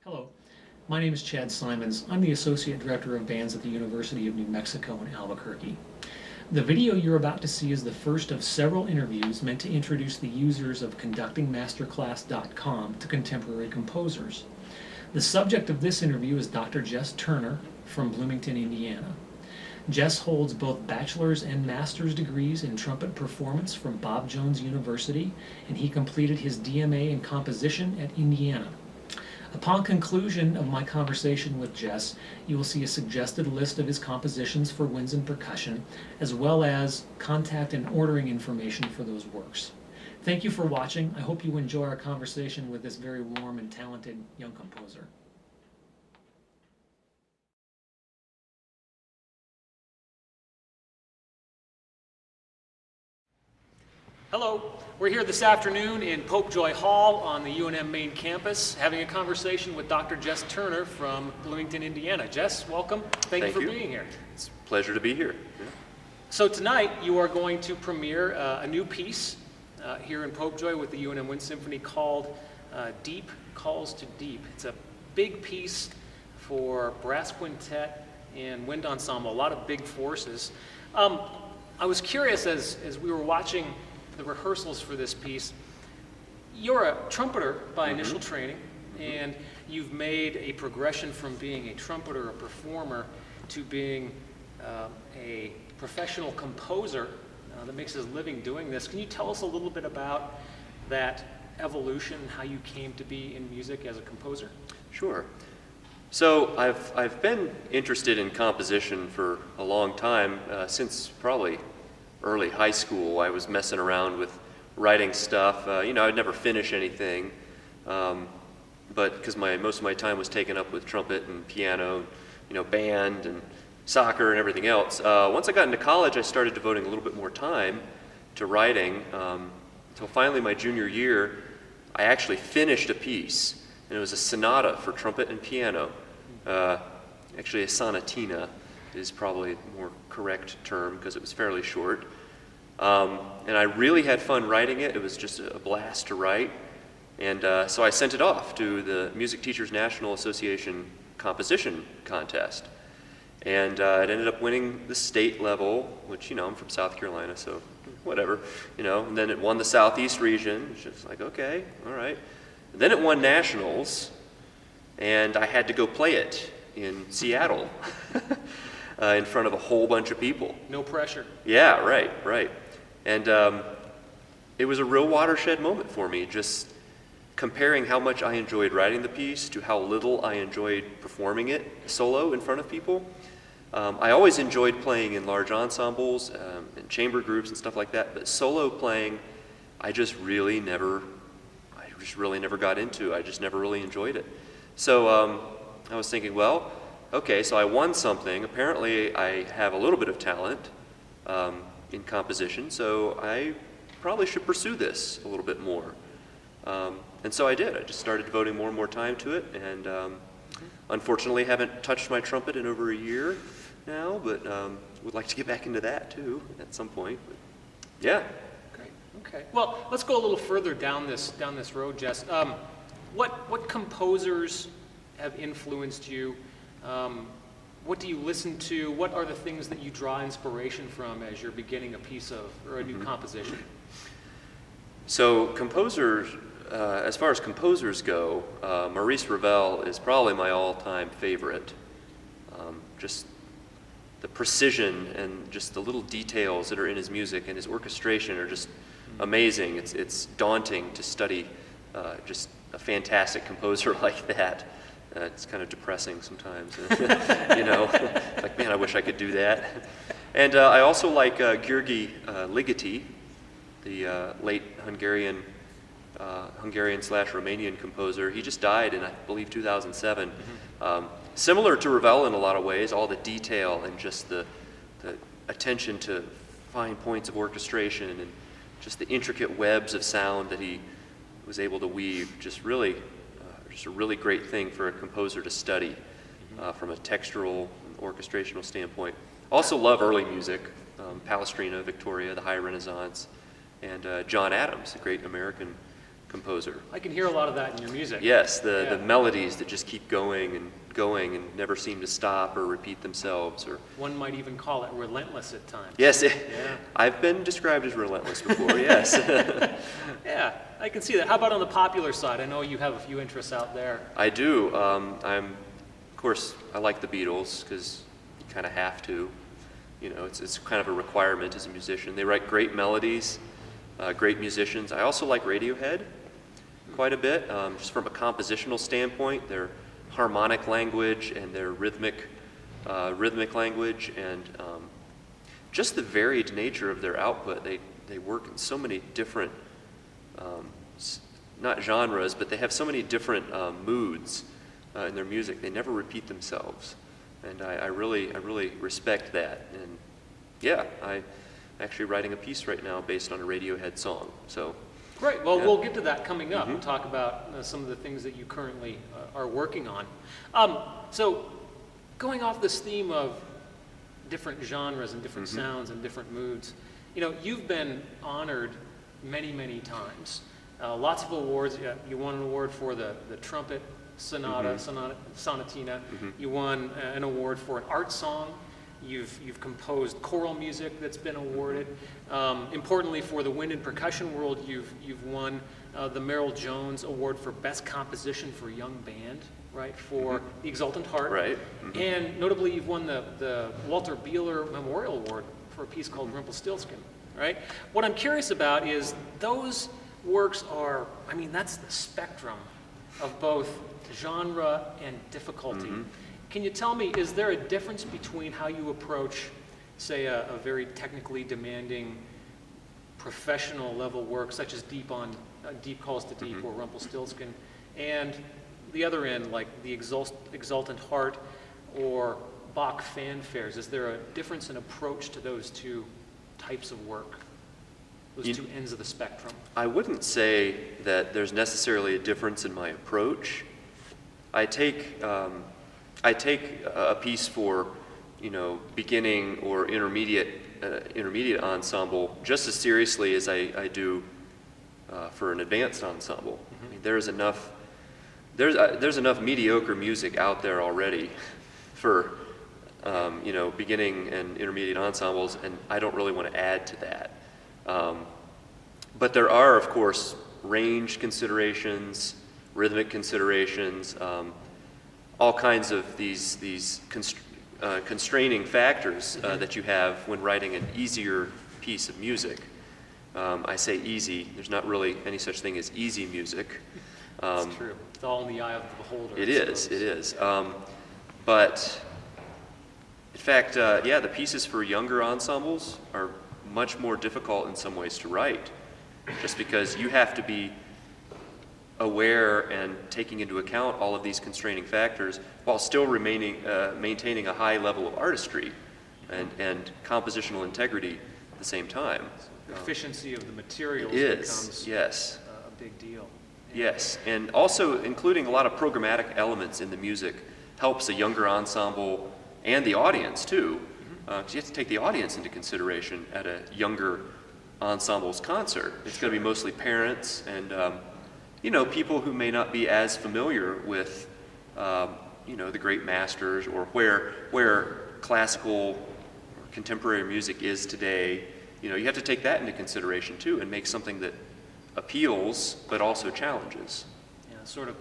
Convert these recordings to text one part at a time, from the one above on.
Hello, my name is Chad Simons. I'm the Associate Director of Bands at the University of New Mexico in Albuquerque. The video you're about to see is the first of several interviews meant to introduce the users of conductingmasterclass.com to contemporary composers. The subject of this interview is Dr. Jess Turner from Bloomington, Indiana. Jess holds both bachelor's and master's degrees in trumpet performance from Bob Jones University, and he completed his DMA in composition at Indiana. Upon conclusion of my conversation with Jess, you will see a suggested list of his compositions for winds and percussion, as well as contact and ordering information for those works. Thank you for watching. I hope you enjoy our conversation with this very warm and talented young composer. Hello, we're here this afternoon in Popejoy Hall on the UNM main campus having a conversation with Dr. Jess Turner from Bloomington, Indiana. Jess, welcome. Thank you for being here. It's a pleasure to be here. Yeah. So tonight you are going to premiere a new piece here in Popejoy with the UNM Wind Symphony called Deep Calls to Deep. It's a big piece for brass quintet and wind ensemble, a lot of big forces. I was curious as we were watching the rehearsals for this piece. You're a trumpeter by initial training, and you've made a progression from being a trumpeter, a performer, to being a professional composer that makes his living doing this. Can you tell us a little bit about that evolution, how you came to be in music as a composer? Sure. So I've been interested in composition for a long time, since probably early high school. I was messing around with writing stuff. I'd never finish anything, but because most of my time was taken up with trumpet and piano, band and soccer and everything else. Once I got into college, I started devoting a little bit more time to writing. Until finally my junior year, I actually finished a piece, and it was a sonata for trumpet and piano. Actually, a sonatina is probably a more correct term because it was fairly short. And I really had fun writing it. It was just a blast to write. And so I sent it off to the Music Teachers National Association composition contest. And it ended up winning the state level, which, I'm from South Carolina, so whatever, And then it won the Southeast region, which is like, okay, all right. And then it won nationals, and I had to go play it in Seattle. In front of a whole bunch of people. No pressure. Yeah, right. And it was a real watershed moment for me, just comparing how much I enjoyed writing the piece to how little I enjoyed performing it solo in front of people. I always enjoyed playing in large ensembles and chamber groups and stuff like that, but solo playing, I just really never got into. I just never really enjoyed it. So I was thinking, well, okay, so I won something. Apparently, I have a little bit of talent in composition, so I probably should pursue this a little bit more. And so I did. I just started devoting more and more time to it, and unfortunately haven't touched my trumpet in over a year now, but would like to get back into that too at some point. But yeah. Great. Okay. Well, let's go a little further down this road, Jess. What composers have influenced you? What do you listen to? What are the things that you draw inspiration from as you're beginning a piece or a new composition? So composers, as far as composers go, Maurice Ravel is probably my all-time favorite. Just the precision and just the little details that are in his music and his orchestration are just amazing. It's daunting to study just a fantastic composer like that. It's kind of depressing sometimes, like, man, I wish I could do that. And I also like György Ligeti, the late Hungarian/Romanian composer. He just died in, I believe, 2007. Similar to Ravel in a lot of ways, all the detail and just the attention to fine points of orchestration and just the intricate webs of sound that he was able to weave, just a really great thing for a composer to study from a textural and orchestrational standpoint. Also love early music, Palestrina, Victoria, the High Renaissance, and John Adams, a great American composer. I can hear a lot of that in your music. Yes, the Yeah. melodies that just keep going and never seem to stop or repeat themselves. Or One might even call it relentless at times. yes, Yeah. I've been described as relentless before. Yes. Yeah, I can see that. How about on the popular side? I know you have a few interests out there. I do. Of course, I like the Beatles because you kind of have to. It's kind of a requirement as a musician. They write great melodies, great musicians. I also like Radiohead quite a bit, just from a compositional standpoint. Their harmonic language and their rhythmic language, and just the varied nature of their output. They work in so many different, not genres, but they have so many different moods in their music. They never repeat themselves, and I really respect that. And yeah, I'm actually writing a piece right now based on a Radiohead song. So. Great. Well, Yeah. we'll get to that coming up. Mhm. We'll talk about some of the things that you currently are working on. So, going off this theme of different genres and different sounds and different moods, you've been honored many, many times. Lots of awards. You won an award for the trumpet sonatina. You won an award for an art song. You've composed choral music that's been awarded. Importantly, for the wind and percussion world, you've won the Merrill Jones Award for Best Composition for a Young Band, right? For The Exultant Heart. Right. And notably, you've won the Walter Beeler Memorial Award for a piece called Rumpelstiltskin, right? What I'm curious about is those works are, that's the spectrum of both genre and difficulty. Can you tell me, is there a difference between how you approach, say, a very technically demanding professional level work, such as Deep Calls to Deep or Rumpelstiltskin, and the other end, like the Exultant Heart or Bach fanfares? Is there a difference in approach to those two types of work, those two ends of the spectrum? I wouldn't say that there's necessarily a difference in my approach. I take a piece for, beginning or intermediate ensemble just as seriously as I do for an advanced ensemble. There's enough mediocre music out there already for beginning and intermediate ensembles, and I don't really want to add to that. But there are, of course, range considerations, rhythmic considerations, all kinds of these constraining factors that you have when writing an easier piece of music. I say easy. There's not really any such thing as easy music. It's true. It's all in the eye of the beholder. It is. But in fact, the pieces for younger ensembles are much more difficult in some ways to write, just because you have to be aware and taking into account all of these constraining factors while still maintaining a high level of artistry and compositional integrity at the same time. The efficiency of the materials becomes yes. a big deal. Yes, and also including a lot of programmatic elements in the music helps a younger ensemble and the audience too, because you have to take the audience into consideration at a younger ensemble's concert. It's going to be mostly parents and people who may not be as familiar with the great masters or where classical or contemporary music is today. You have to take that into consideration too and make something that appeals but also challenges. Yeah, sort of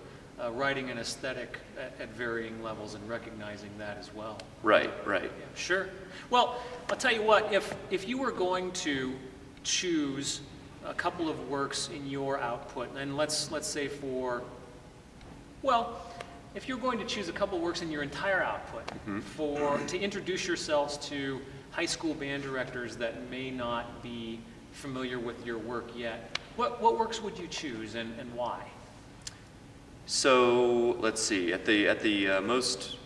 writing an aesthetic at varying levels and recognizing that as well. Right. Yeah, sure. Well, I'll tell you what, if you were going to choose a couple of works in your output, and let's say if you're going to choose a couple of works in your entire output to introduce yourselves to high school band directors that may not be familiar with your work yet, what works would you choose and why? So let's see. At the most,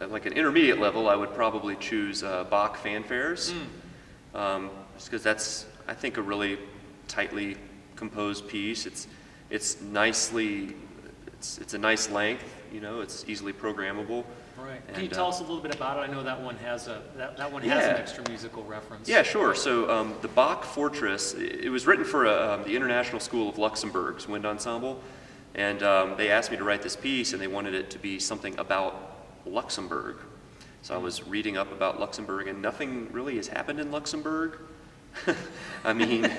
like an intermediate level, I would probably choose Bach fanfares, just because that's, I think, a really tightly composed piece. It's a nice length. It's easily programmable. Right. And, Can you tell us a little bit about it? I know that one has that one has Yeah. an extra musical reference. Yeah, sure. So the Bach Fortress, it was written for the International School of Luxembourg's wind ensemble, and they asked me to write this piece, and they wanted it to be something about Luxembourg. So I was reading up about Luxembourg, and nothing really has happened in Luxembourg. I mean,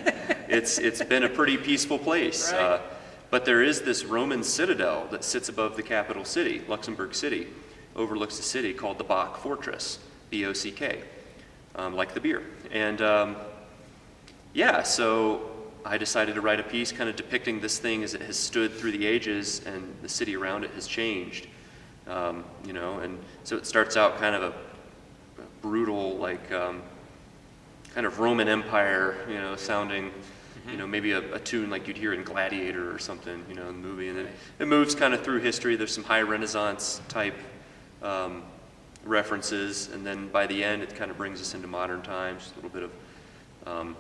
it's been a pretty peaceful place. Right. But there is this Roman citadel that sits above the capital city, Luxembourg City, overlooks the city, called the Bach Fortress, B-O-C-K, like the beer. And yeah, so I decided to write a piece kind of depicting this thing as it has stood through the ages and the city around it has changed. You know, and so it starts out kind of a brutal, like, kind of Roman Empire, you know, sounding, you know, maybe a tune like you'd hear in Gladiator or something, you know, in the movie. And then it moves kind of through history. There's some high Renaissance type references, and then by the end, it kind of brings us into modern times, a little bit of,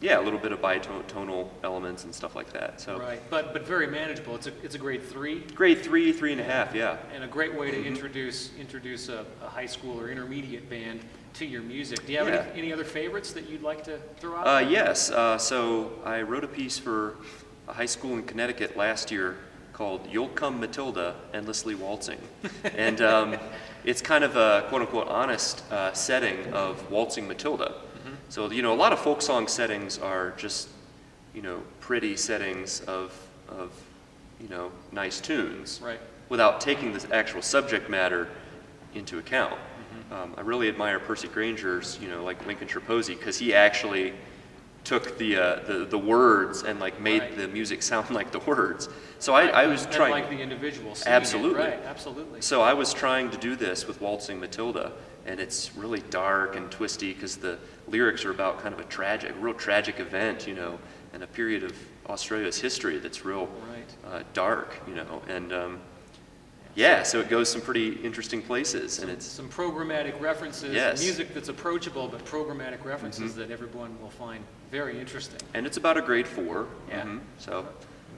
yeah, a little bit of bitonal elements and stuff like that. So Right, but very manageable. It's a grade 3. grade 3, 3.5, yeah. And a great way to introduce a high school or intermediate band to your music. Do you have Yeah. any other favorites that you'd like to throw out? Yes, so I wrote a piece for a high school in Connecticut last year called You'll Come Matilda, Endlessly Waltzing. And it's kind of a quote-unquote honest setting of Waltzing Matilda. So, you know, a lot of folk song settings are just, you know, pretty settings of you know, nice tunes. Right. Without taking the actual subject matter into account. I really admire Percy Granger's, you know, like Lincolnshire Posy, because he actually took the words and like made Right. the music sound like the words. So I was And trying. like the individual singing Absolutely. it. Right, absolutely. So I was trying to do this with Waltzing Matilda, and it's really dark and twisty because the lyrics are about kind of a real tragic event, you know, and a period of Australia's history that's real dark, you know, and yeah, so it goes some pretty interesting places, and it's Some programmatic references, Yes. music that's approachable, but programmatic references that everyone will find very interesting. and it's about a grade 4, Yeah. so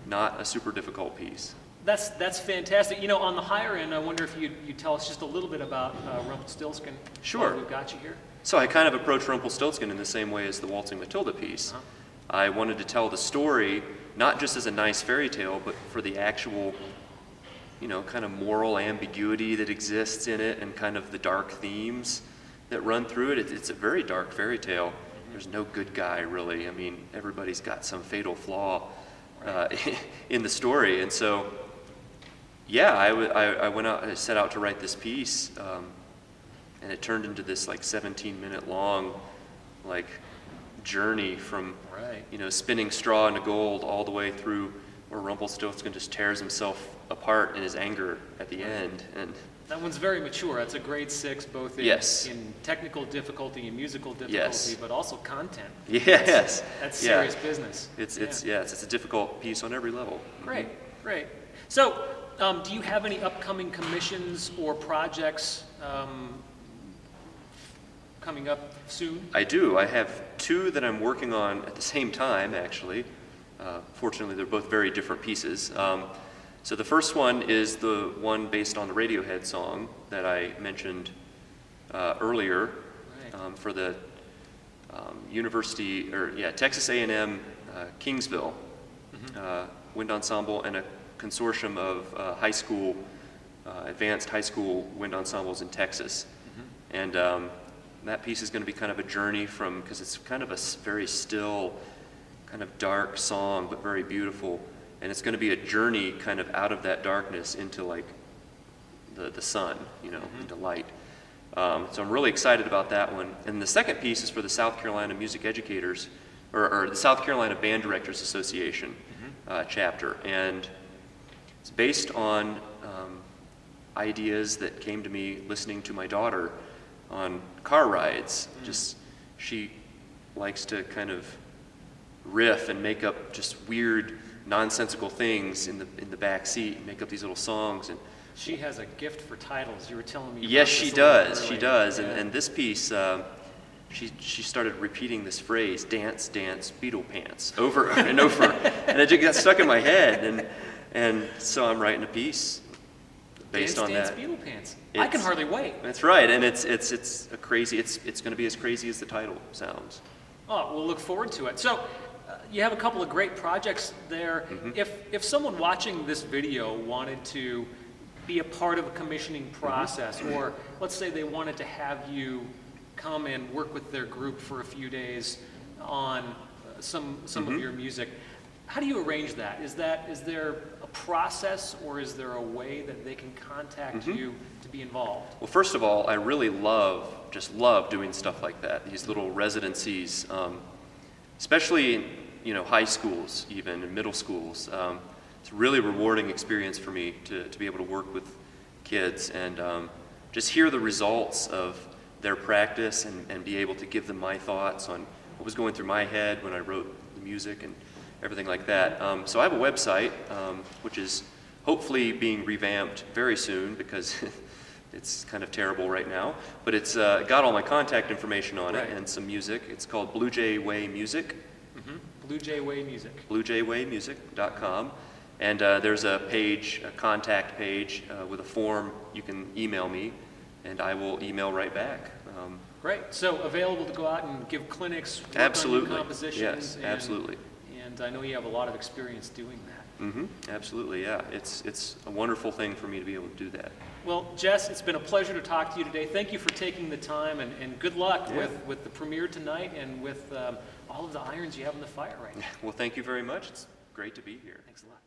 not a super difficult piece. That's fantastic. You know, on the higher end, I wonder if you tell us just a little bit about Rumpelstiltskin. Sure. While we've got you here. So I kind of approached Rumpelstiltskin in the same way as the Waltzing Matilda piece. I wanted to tell the story not just as a nice fairy tale, but for the actual, you know, kind of moral ambiguity that exists in it and kind of the dark themes that run through it. It's a very dark fairy tale. There's no good guy, really. I mean, everybody's got some fatal flaw in the story. And so, yeah, I went out, I set out to write this piece, and it turned into this like 17-minute long, like, journey from, you know, spinning straw into gold all the way through where Rumpelstiltskin just tears himself apart in his anger at the end. And That one's very mature. That's a grade 6, both in, Yes. in technical difficulty and musical difficulty, Yes. but also content. yes, That's yeah. serious business. It's a difficult piece on every level. Great, great. So, do you have any upcoming commissions or projects coming up soon? I do. I have 2 that I'm working on at the same time, actually. Fortunately, they're both very different pieces. So the first one is the one based on the Radiohead song that I mentioned earlier for the Texas A&M Kingsville Wind Ensemble and a consortium of advanced high school wind ensembles in Texas. And that piece is going to be kind of a journey because it's kind of a very still, kind of dark song, but very beautiful. And it's going to be a journey kind of out of that darkness into like the sun, you know, into light. So I'm really excited about that one. And the second piece is for the South Carolina Music Educators, or the South Carolina Band Directors Association chapter. And it's based on ideas that came to me listening to my daughter on car rides. She likes to kind of riff and make up just weird, nonsensical things in the back seat, and make up these little songs. And She has a gift for titles. You were telling me. yes, about she this a little does. She earlier. does. Yeah. And this piece, she started repeating this phrase, "Dance, dance, Beetle pants," over and over, and it just got stuck in my head. And so I'm writing a piece based on Dance that. Beetle Pants. I can hardly wait. That's right, and it's a crazy. It's going to be as crazy as the title sounds. Oh, we'll look forward to it. So, you have a couple of great projects there. If someone watching this video wanted to be a part of a commissioning process, or let's say they wanted to have you come and work with their group for a few days on some of your music, how do you arrange that? Is there a process, or is there a way that they can contact you to be involved? Well, first of all, I really just love doing stuff like that. These little residencies, especially in high schools, even in middle schools. It's a really rewarding experience for me to be able to work with kids and just hear the results of their practice and be able to give them my thoughts on what was going through my head when I wrote the music and everything like that. So I have a website, which is hopefully being revamped very soon because it's kind of terrible right now. But it's got all my contact information on it and some music. It's called Blue Jay Way Music. Blue Jay Way Music. BlueJayWayMusic.com. And there's a page, a contact page with a form. You can email me, and I will email right back. Great. So available to go out and give clinics, work Absolutely. on new compositions. Yes, absolutely. And I know you have a lot of experience doing that. Absolutely, yeah. It's a wonderful thing for me to be able to do that. Well, Jess, it's been a pleasure to talk to you today. Thank you for taking the time, and good luck with the premiere tonight and with all of the irons you have in the fire right now. Well, thank you very much. It's great to be here. Thanks a lot.